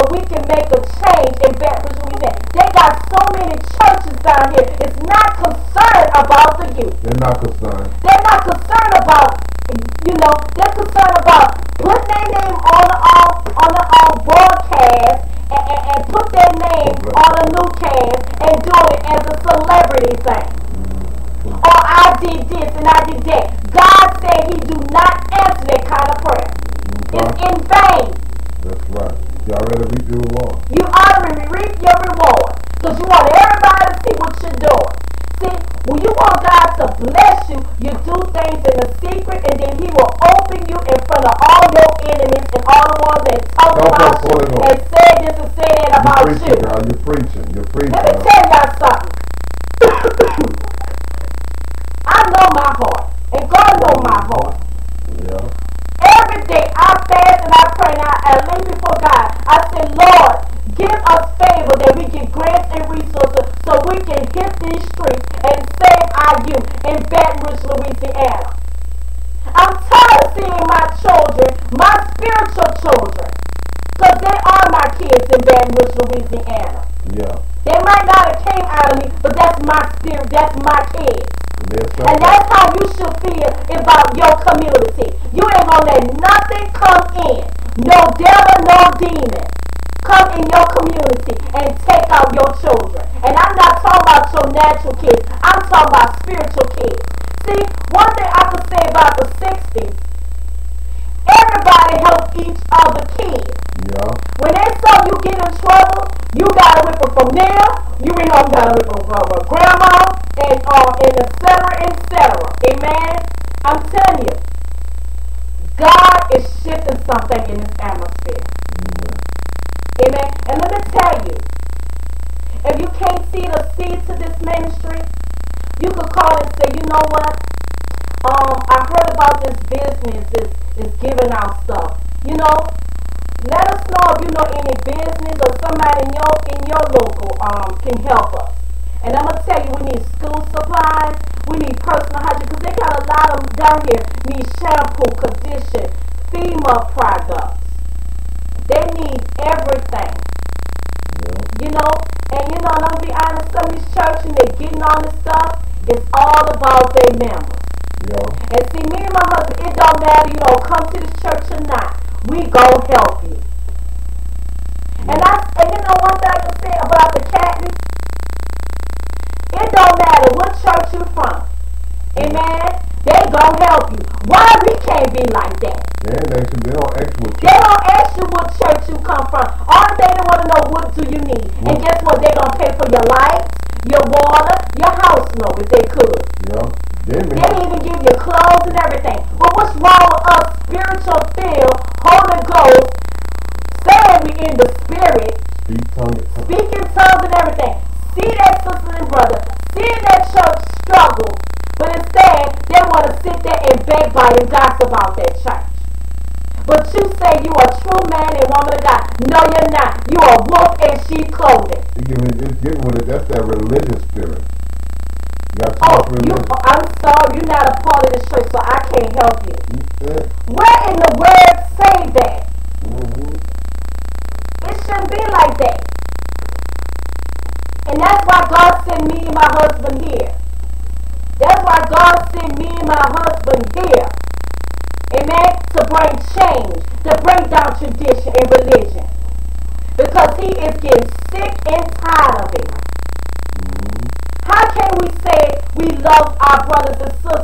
so we can make a change in Baton Rouge, Louisiana. They got so many churches down here. It's not concerned about the youth. They're not concerned. They're not concerned about, they're concerned about putting their name on the broadcast and put their name on a newscast and do it as a celebrity thing. Or I did this and I did that. God said he do not answer that kind of prayer. It's in vain. That's right. You already reap your reward. You already reap your reward. Because you want everybody to see what you're doing. See, when you want God to bless you, you do things in the secret and then he will open you in front of all your enemies and all the ones that talk about you and say this and say that about you. Girl, you're preaching. You're preaching. Let me tell y'all something. I know my heart. And God knows my heart. Yeah. Every day I fast and I pray and I lay before God. I say, Lord, give us favor that we get grants and resources so we can hit these streets and save our youth in Baton Rouge, Louisiana. I'm tired of seeing my children, my spiritual children, because they are my kids in Baton Rouge, Louisiana. Yeah. They might not have came out of me, but that's my spirit, that's my kids. And And that's how you should feel about your community. You ain't gonna let nothing come in. No devil, no demon. Come in your community and take out your children. And I'm not talking about your natural kids. I'm talking about spiritual kids. See, one thing I could say about the 60s, everybody helped each other kids. Yeah. When they saw you get in trouble, you got to whip it from there. You got to whip it from grandma, and et cetera. Amen. I'm telling you, God is shifting something in this atmosphere. Amen. And let me tell you, if you can't see the seed to this ministry, you could call and say, you know what? I heard about this business is giving out stuff. Let us know if you know any business or somebody in your local can help us. And I'm gonna tell you, we need school supplies, we need personal hygiene, because they got a lot of them down here. Need shampoo, condition, female products. They need everything. And I'm gonna be honest, some of these churches, they getting all this stuff, it's all about their members. Yeah. And see, me and my husband, it don't matter, come to this church or not. We gon' help you. And one thing I can say about the Catholics, it don't matter what church you from. Amen? They gon' help you. Why we can't be like that? They don't ask what They don't ask you what church you come from. All they want to know, what do you need? And guess what? They gonna pay for your lights, your water, your house note if they could. Yeah. They even give you clothes and everything. But what's wrong with us spiritual filled, Holy Ghost, saying we in the spirit, speaking tongues and everything? See that sister and brother, see that church struggle, but instead they want to sit there and backbite and gossip about that church. But you say you a true man and woman of God. No, you're not. You a wolf in sheep clothing. That's that religious spirit. I'm sorry, you're not a part of this church, so I can't help you. Yeah. Where in the word say that? It shouldn't be like that. And that's why God sent me and my husband here. That's why God sent me and my husband here. Amen? To bring change, to bring down tradition and religion. Because he is getting sick and tired of it. How can we say we love our brothers and sisters